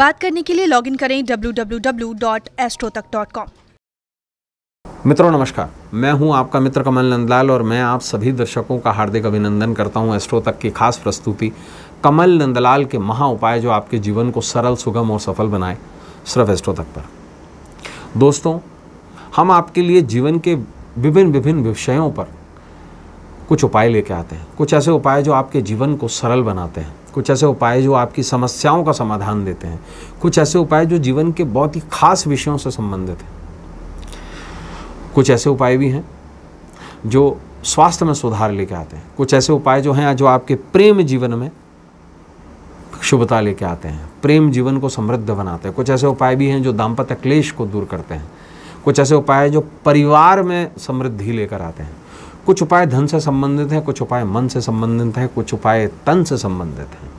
बात करने के लिए लॉगिन करें www.astrotak.com। मित्रों नमस्कार, मैं हूं आपका मित्र कमल नंदलाल और मैं आप सभी दर्शकों का हार्दिक अभिनंदन करता हूं एस्ट्रो तक की खास प्रस्तुति कमल नंदलाल के महा उपाय जो आपके जीवन को सरल, सुगम और सफल बनाए, सिर्फ एस्ट्रो तक पर। दोस्तों, हम आपके लिए जीवन के विभिन्न विषयों पर कुछ उपाय लेके आते हैं। कुछ ऐसे उपाय जो आपके जीवन को सरल बनाते हैं, कुछ ऐसे उपाय जो आपकी समस्याओं का समाधान देते हैं, कुछ ऐसे उपाय जो जीवन के बहुत ही खास विषयों से संबंधित हैं। कुछ ऐसे उपाय भी हैं जो स्वास्थ्य में सुधार लेके आते हैं। कुछ ऐसे उपाय जो हैं जो आपके प्रेम जीवन में शुभता लेके आते हैं, प्रेम जीवन को समृद्ध बनाते हैं। कुछ ऐसे उपाय भी हैं जो दाम्पत्य क्लेश को दूर करते हैं। कुछ ऐसे उपाय जो परिवार में समृद्धि लेकर आते हैं। कुछ उपाय धन से संबंधित हैं, कुछ उपाय मन से संबंधित हैं, कुछ उपाय तन से संबंधित हैं।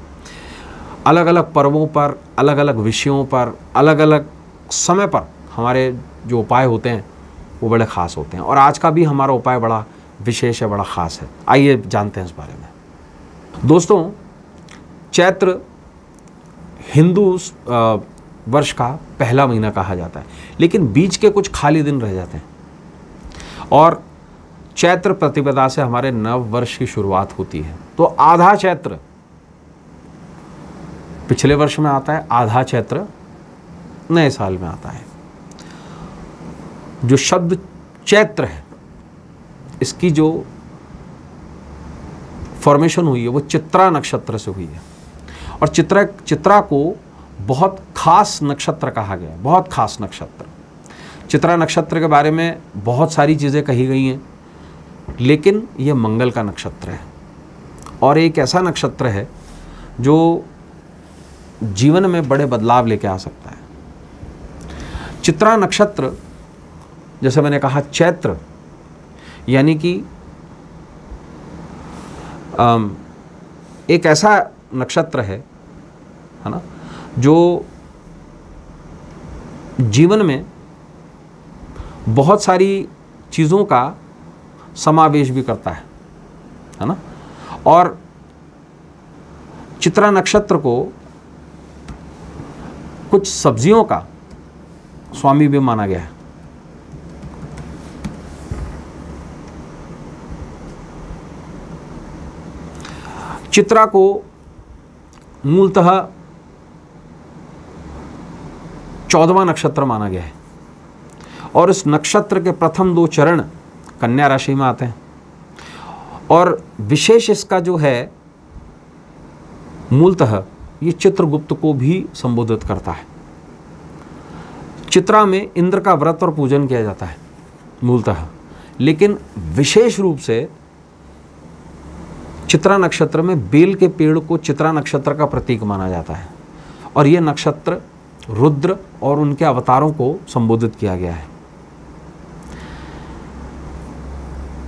अलग अलग पर्वों पर, अलग अलग विषयों पर, अलग अलग समय पर हमारे जो उपाय होते हैं वो बड़े ख़ास होते हैं। और आज का भी हमारा उपाय बड़ा विशेष है, बड़ा ख़ास है। आइए जानते हैं इस बारे में। दोस्तों, चैत्र हिंदू वर्ष का पहला महीना कहा जाता है, लेकिन बीच के कुछ खाली दिन रह जाते हैं और चैत्र प्रतिपदा से हमारे नव वर्ष की शुरुआत होती है। तो आधा चैत्र पिछले वर्ष में आता है, आधा चैत्र नए साल में आता है। जो शब्द चैत्र है, इसकी जो फॉर्मेशन हुई है वो चित्रा नक्षत्र से हुई है और चित्रा को बहुत खास नक्षत्र कहा गया है, बहुत खास नक्षत्र। चित्रा नक्षत्र के बारे में बहुत सारी चीज़ें कही गई हैं, लेकिन यह मंगल का नक्षत्र है और एक ऐसा नक्षत्र है जो जीवन में बड़े बदलाव लेके आ सकता है। चित्रा नक्षत्र, जैसे मैंने कहा, चैत्र यानी कि एक ऐसा नक्षत्र है ना, जो जीवन में बहुत सारी चीज़ों का समावेश भी करता है ना। और चित्रा नक्षत्र को कुछ सब्जियों का स्वामी भी माना गया है। चित्रा को मूलतः 14वां नक्षत्र माना गया है और इस नक्षत्र के प्रथम 2 चरण कन्या राशि में आते हैं और विशेष इसका जो है मूलतः ये चित्रगुप्त को भी संबोधित करता है। चित्रा में इंद्र का व्रत और पूजन किया जाता है मूलतः, लेकिन विशेष रूप से चित्रा नक्षत्र में बेल के पेड़ को चित्रा नक्षत्र का प्रतीक माना जाता है और यह नक्षत्र रुद्र और उनके अवतारों को संबोधित किया गया है।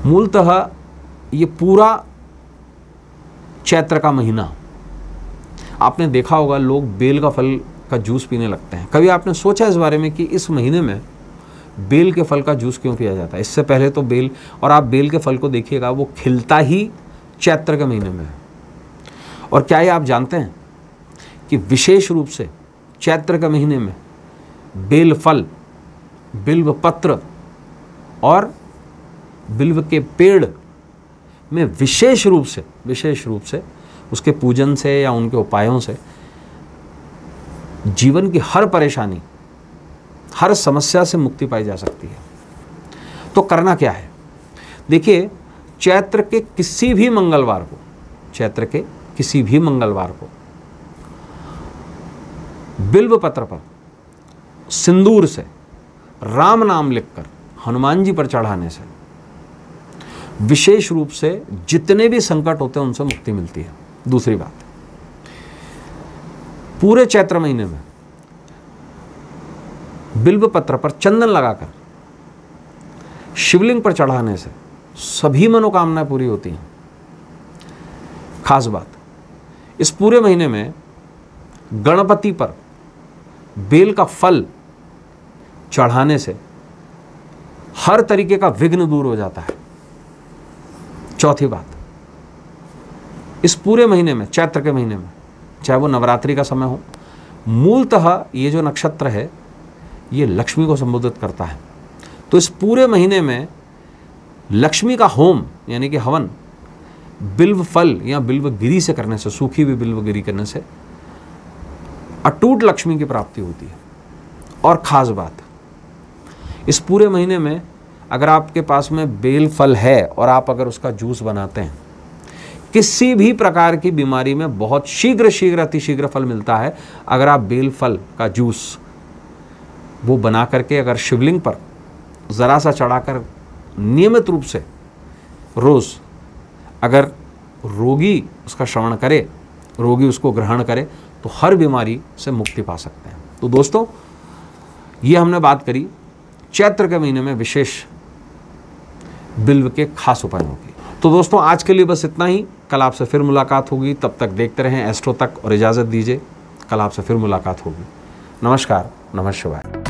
मूलतः ये पूरा चैत्र का महीना आपने देखा होगा, लोग बेल का फल का जूस पीने लगते हैं। कभी आपने सोचा इस बारे में कि इस महीने में बेल के फल का जूस क्यों पिया जाता है? इससे पहले तो बेल, और आप बेल के फल को देखिएगा, वो खिलता ही चैत्र के महीने में है। और क्या ये आप जानते हैं कि विशेष रूप से चैत्र के महीने में बेल फल, बिल्व पत्र और बिल्व के पेड़ में विशेष रूप से उसके पूजन से या उनके उपायों से जीवन की हर परेशानी, हर समस्या से मुक्ति पाई जा सकती है। तो करना क्या है? देखिए, चैत्र के किसी भी मंगलवार को बिल्व पत्र पर सिंदूर से राम नाम लिखकर हनुमान जी पर चढ़ाने से विशेष रूप से जितने भी संकट होते हैं उनसे मुक्ति मिलती है। दूसरी बात, पूरे चैत्र महीने में बिल्व पत्र पर चंदन लगाकर शिवलिंग पर चढ़ाने से सभी मनोकामनाएं पूरी होती हैं। खास बात, इस पूरे महीने में गणपति पर बेल का फल चढ़ाने से हर तरीके का विघ्न दूर हो जाता है। चौथी बात, इस पूरे महीने में, चैत्र के महीने में, चाहे वो नवरात्रि का समय हो, मूलतः ये जो नक्षत्र है ये लक्ष्मी को संबोधित करता है। तो इस पूरे महीने में लक्ष्मी का होम यानी कि हवन बिल्व फल या बिल्व गिरी से करने से, सूखी हुई बिल्व गिरी करने से अटूट लक्ष्मी की प्राप्ति होती है। और ख़ास बात, इस पूरे महीने में अगर आपके पास में बेल फल है और आप अगर उसका जूस बनाते हैं, किसी भी प्रकार की बीमारी में बहुत शीघ्र अतिशीघ्र फल मिलता है। अगर आप बेल फल का जूस वो बना करके अगर शिवलिंग पर ज़रा सा चढ़ाकर नियमित रूप से रोज़ अगर रोगी उसका श्रवण करे, रोगी उसको ग्रहण करे, तो हर बीमारी से मुक्ति पा सकते हैं। तो दोस्तों, ये हमने बात करी चैत्र के महीने में विशेष बिल्व के खास उपायों की। तो दोस्तों, आज के लिए बस इतना ही। कल आपसे फिर मुलाकात होगी, तब तक देखते रहें एस्ट्रो तक और इजाज़त दीजिए। कल आपसे फिर मुलाकात होगी। नमस्कार, नमः शिवाय।